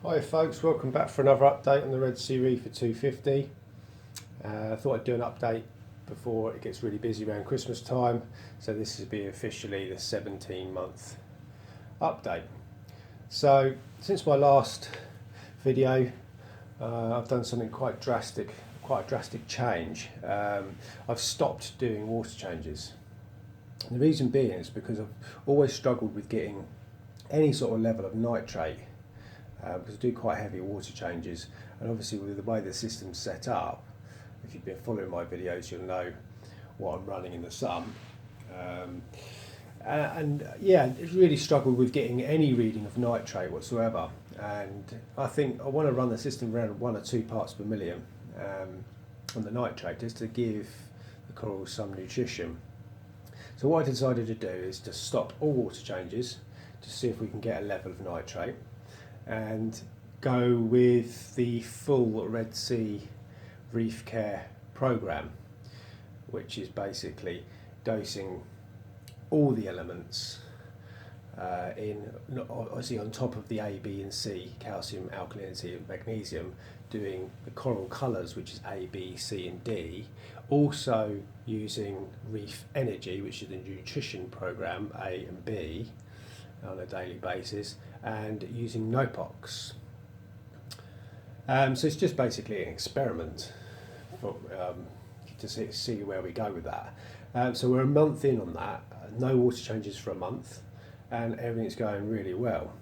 Hi folks, welcome back for another update on the Red Sea REEFER 250. I thought I'd do an update before it gets really busy around Christmas time, so this will be officially the 17-month update. So since my last video, I've done something quite a drastic change. I've stopped doing water changes. And the reason being is because I've always struggled with getting any sort of level of nitrate. Because I do quite heavy water changes, and obviously with the way the system's set up, if you've been following my videos you'll know what I'm running in the sun. Yeah, it's really struggled with getting any reading of nitrate whatsoever, and I think I want to run the system around 1 or 2 parts per million on the nitrate, just to give the corals some nutrition. So what I decided to do is to stop all water changes to see if we can get a level of nitrate, and go with the full Red Sea Reef Care program, which is basically dosing all the elements obviously on top of the A, B and C, calcium, alkalinity and magnesium, doing the coral colours, which is A, B, C and D, also using Reef Energy, which is the nutrition program A and B, on a daily basis, and using NOPOX. So it's just basically an experiment to see where we go with that. So we're a month in on that, no water changes for a month, and everything's going really well.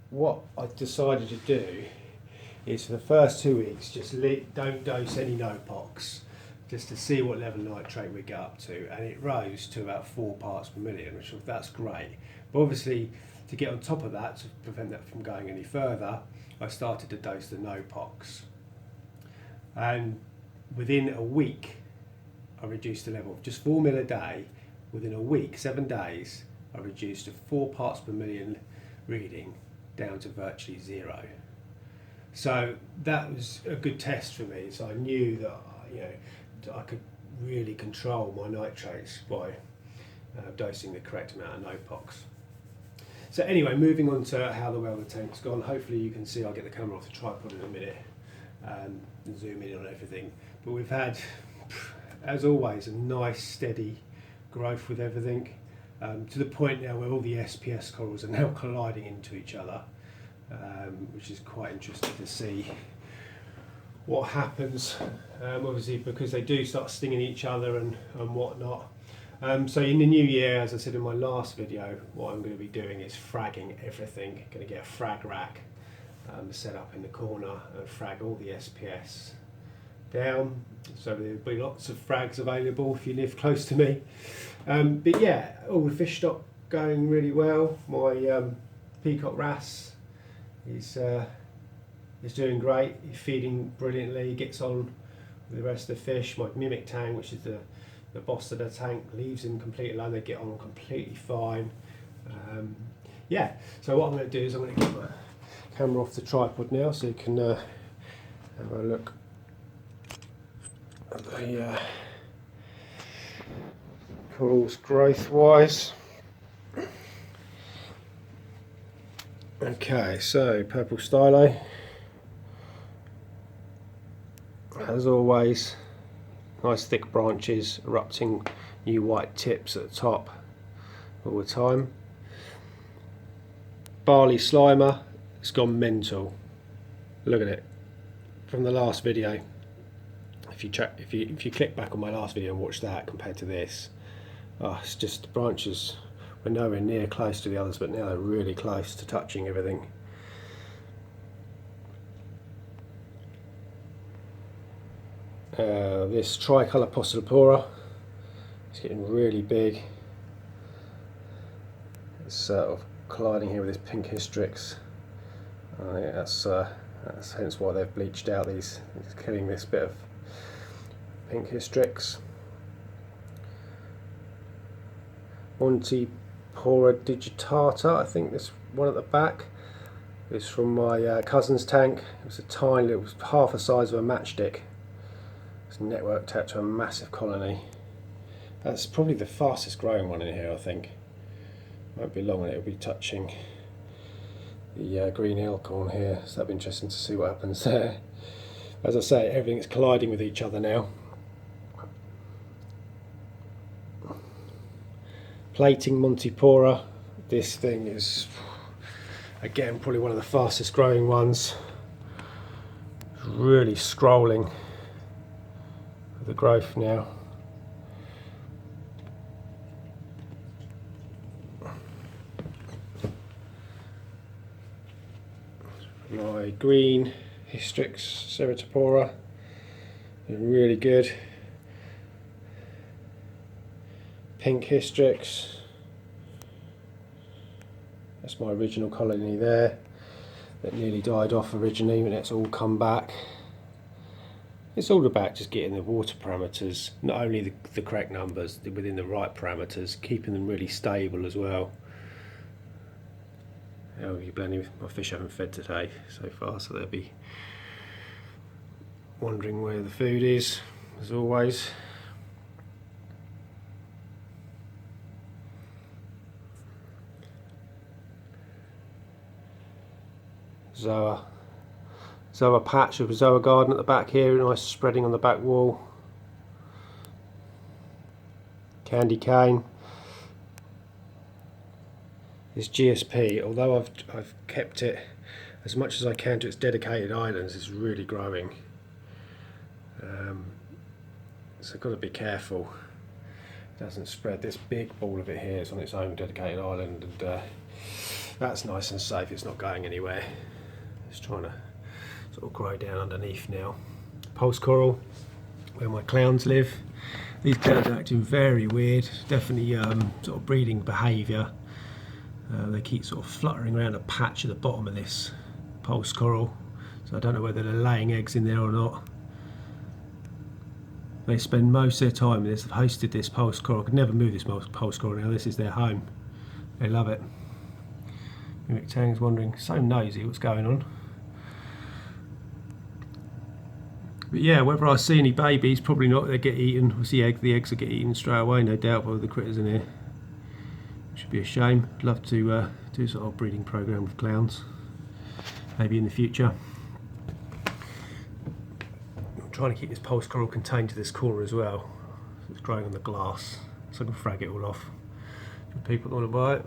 What I decided to do is for the first 2 weeks just don't dose any NOPOX, just to see what level of nitrate we get up to, and it rose to about 4 parts per million, which that's great. But obviously, to get on top of that, to prevent that from going any further, I started to dose the NOPOX, and within a week I reduced the level of just 4 mil a day. Within a week, 7 days, I reduced a 4 parts per million reading down to virtually 0. So that was a good test for me. So I knew that I could really control my nitrates by dosing the correct amount of NOPOX. So anyway, moving on to how well the tank's gone. Hopefully you can see, I'll get the camera off the tripod in a minute and zoom in on everything. But we've had, as always, a nice steady growth with everything, to the point now where all the SPS corals are now colliding into each other, which is quite interesting to see what happens, obviously because they do start stinging each other and whatnot. So in the new year, as I said in my last video, what I'm going to be doing is fragging everything. Going to get a frag rack set up in the corner and frag all the SPS down, so there'll be lots of frags available if you live close to me. But yeah, all the fish stock going really well. My peacock wrasse is doing great. He's feeding brilliantly, he gets on with the rest of the fish. My mimic tang, which is the boss of the tank, leaves him completely alone. They get on completely fine. Yeah, so what I'm going to do is I'm going to get my camera off the tripod now so you can have a look at the corals growth wise. Okay, so purple stylo, as always, nice thick branches, erupting new white tips at the top all the time. Barley Slimer, it's gone mental. Look at it from the last video. If you click back on my last video and watch that compared to this, it's just the branches were nowhere near close to the others, but now they're really close to touching everything. This tricolour Postulipora is getting really big. It's sort of colliding here with this pink hystrix. Yeah, that's hence why they've bleached out these. It's killing this bit of pink hystrix. Montipora digitata, I think this one at the back is from my cousin's tank. It was a tiny, it was half the size of a matchstick. It's networked out to a massive colony. That's probably the fastest growing one in here, I think. Won't be long and it'll be touching the green elkhorn here, so that'll be interesting to see what happens there. As I say, everything's colliding with each other now. Plating Montipora. This thing is, again, probably one of the fastest growing ones. It's really scrolling with the growth now. My green Hystrix ceratopora is really good. Pink Hystrix, that's my original colony there that nearly died off originally, but it's all come back. It's all about just getting the water parameters, not only the correct numbers, within the right parameters, keeping them really stable as well. Oh, my fish haven't fed today so far, so they'll be wondering where the food is, as always. Zoa patch of Zoa garden at the back here, nice spreading on the back wall. Candy cane. This GSP, although I've kept it as much as I can to its dedicated islands, is really growing. So I've got to be careful it doesn't spread. This big ball of it here is on its own dedicated island, and that's nice and safe. It's not going anywhere. It's trying to sort of grow down underneath now. Pulse coral, where my clowns live. These clowns are acting very weird. Definitely sort of breeding behaviour. They keep sort of fluttering around a patch at the bottom of this pulse coral, so I don't know whether they're laying eggs in there or not. They spend most of their time in this. I've hosted this pulse coral. I could never move this pulse coral now. This is their home. They love it. Mimic Tang's wondering, so nosy, what's going on. But yeah, whether I see any babies, probably not. They get eaten. The eggs will get eaten straight away, no doubt, by the critters in here. Should be a shame. I'd love to do sort of breeding program with clowns, maybe in the future. I'm trying to keep this pulse coral contained to this corner as well. So it's growing on the glass, so I can frag it all off for people that want to buy it.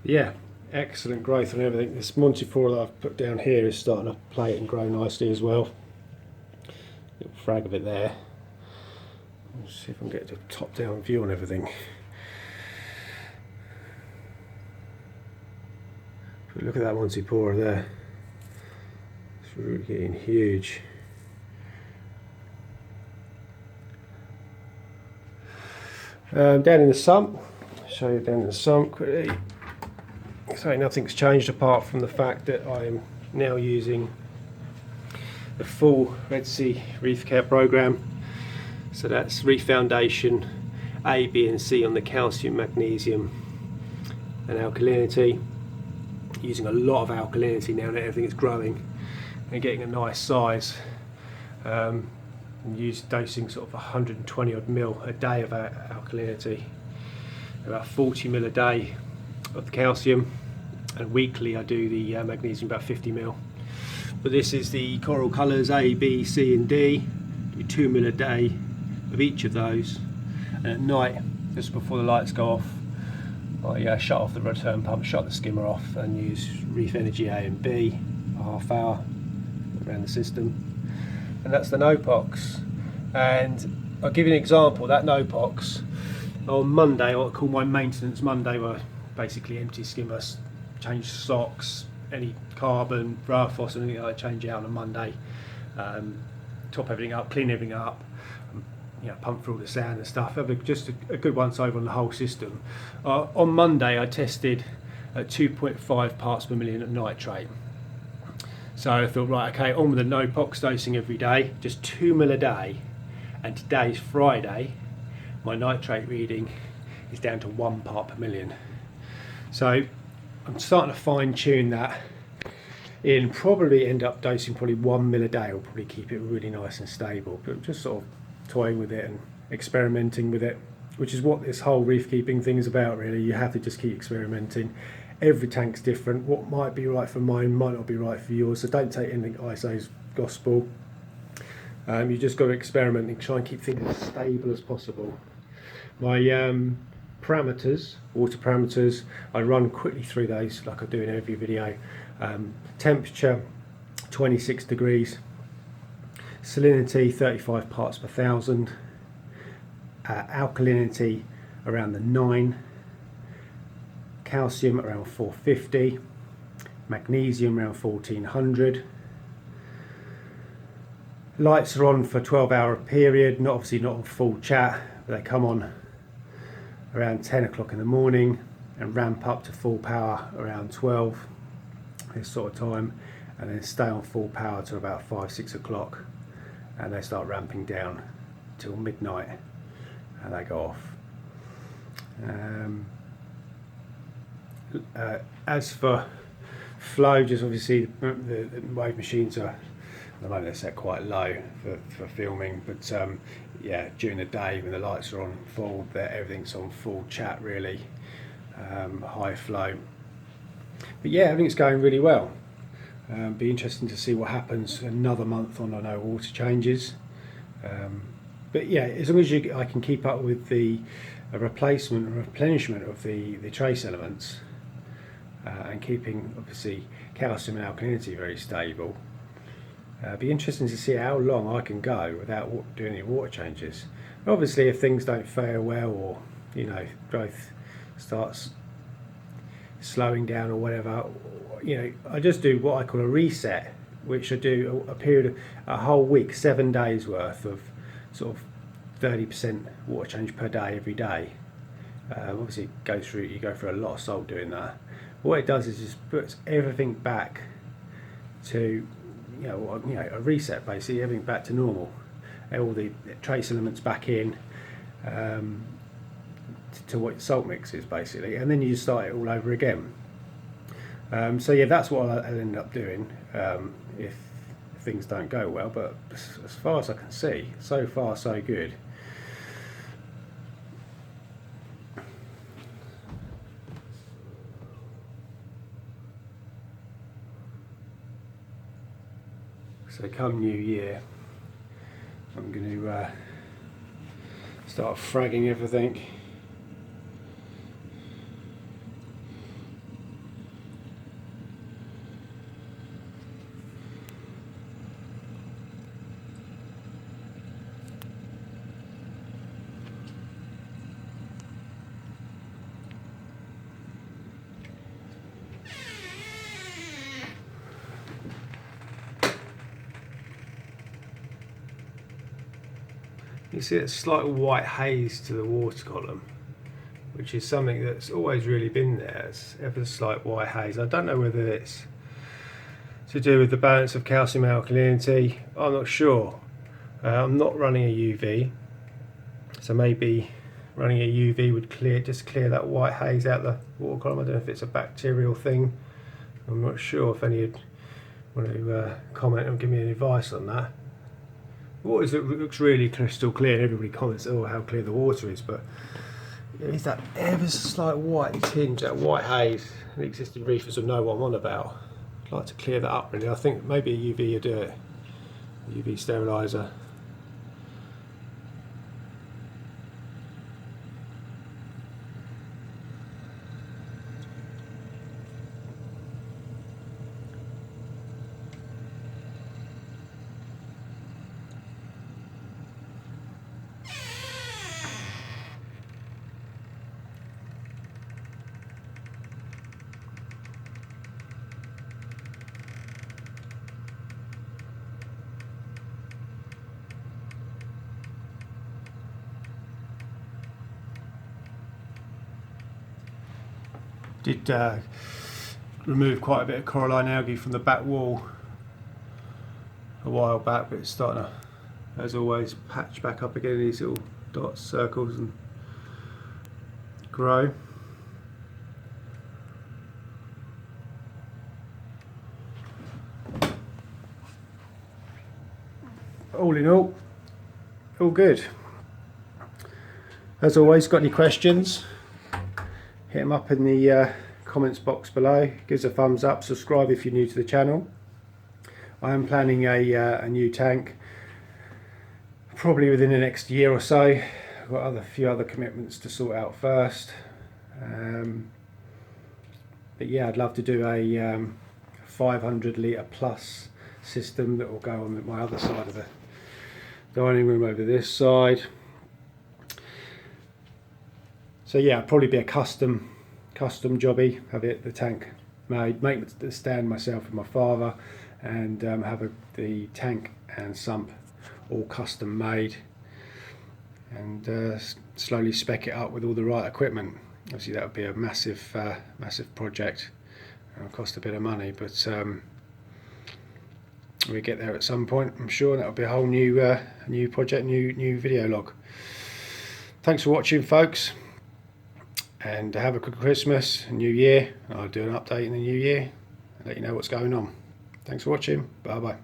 Yeah, excellent growth on everything. This Montipora that I've put down here is starting to plate and grow nicely as well. Little frag of it there. Let's see if I can get a top down view on everything. But look at that Montipora there. It's really getting huge. Down in the sump, I'll show you down in the sump quickly. So nothing's changed apart from the fact that I am now using the full Sea Reef Care program. So that's Reef Foundation, A, B and C on the calcium, magnesium and alkalinity. Using a lot of alkalinity now that everything is growing and getting a nice size. And dosing sort of 120 odd mil a day of alkalinity, about 40 mil a day of the calcium, and weekly I do the magnesium, about 50 mil. But this is the coral colours A, B, C and D. Do 2 mil a day of each of those, and at night, just before the lights go off, I shut off the return pump, shut the skimmer off, and use Reef Energy A and B a half hour around the system. And that's the no-pox. And I'll give you an example. That no-pox on Monday, what I call my maintenance Monday, where I basically empty skimmer, change socks, any carbon, Rafos, anything like that, change out on a Monday, top everything up, clean everything up, pump through all the sand and stuff. Have just a good once over on the whole system. On Monday, I tested at 2.5 parts per million of nitrate. So I thought, right, okay, on with the no-pox dosing every day, just 2 mil a day. And today's Friday, my nitrate reading is down to 1 part per million. So I'm starting to fine tune that in, probably end up dosing probably 1 mil a day. Will probably keep it really nice and stable, but just sort of toying with it and experimenting with it. which is what this whole reef keeping thing is about really. You have to just keep experimenting. Every tank's different. What might be right for mine might not be right for yours, so don't take anything I say as gospel. You just got to experiment and try and keep things as stable as possible. My parameters, water parameters, I run quickly through those like I do in every video. Temperature 26 degrees, salinity 35 parts per thousand, alkalinity around the 9, calcium around 450, magnesium around 1400. Lights are on for a 12-hour period, obviously not on full chat, but they come on around 10 o'clock in the morning and ramp up to full power around 12, this sort of time, and then stay on full power to about 5-6 o'clock, and they start ramping down till midnight and they go off. As for flow, just obviously the wave machines are, at the moment they're set quite low for filming, but yeah, during the day when the lights are on full, everything's on full chat really, high flow. But yeah, everything's going really well. Be interesting to see what happens another month on no water changes. But yeah, as long as I can keep up with the replacement and replenishment of the trace elements, and keeping obviously calcium and alkalinity very stable, be interesting to see how long I can go without doing any water changes. Obviously, if things don't fare well, or you know, growth starts slowing down or whatever, you know, I just do what I call a reset, which I do a period of a whole week, 7 days worth of sort of 30% water change per day every day. Obviously you go through a lot of salt doing that. What it does is just puts everything back to you know a reset, basically everything back to normal, all the trace elements back in, to what salt mix is basically, and then you just start it all over again. So yeah, that's what I'll end up doing if things don't go well, but as far as I can see, so far so good. So come New Year, I'm going to start fragging everything. You see a slight white haze to the water column, which is something that's always really been there. It's ever slight white haze. I don't know whether it's to do with the balance of calcium and alkalinity. I'm not sure. I'm not running a UV, so maybe running a UV would just clear that white haze out the water column. I don't know if it's a bacterial thing. I'm not sure if any would want to comment and give me any advice on that. Water looks really crystal clear, and everybody comments, oh, how clear the water is, but there is that ever so slight white tinge, that white haze the existing reefers will know what I'm on about. I'd like to clear that up really. I think maybe a UV will do it, a UV steriliser. Did remove quite a bit of coralline algae from the back wall a while back, but it's starting to, as always, patch back up again, these little dots, circles, and grow. All in all good. As always, got any questions, hit them up in the comments box below. Give us a thumbs up, subscribe if you're new to the channel. I am planning a new tank probably within the next year or so. I've got a few other commitments to sort out first, but yeah, I'd love to do a 500 litre plus system that will go on my other side of the dining room over this side. So yeah, it'll probably be a custom jobby, have the tank made, make the stand myself and my father, and have the tank and sump all custom made, and slowly spec it up with all the right equipment. Obviously that would be a massive project and cost a bit of money, but we get there at some point, I'm sure, and that'll be a whole new project, new video log. Thanks for watching, folks, and have a good Christmas and New Year. I'll do an update in the new year and let you know what's going on. Thanks for watching. Bye bye.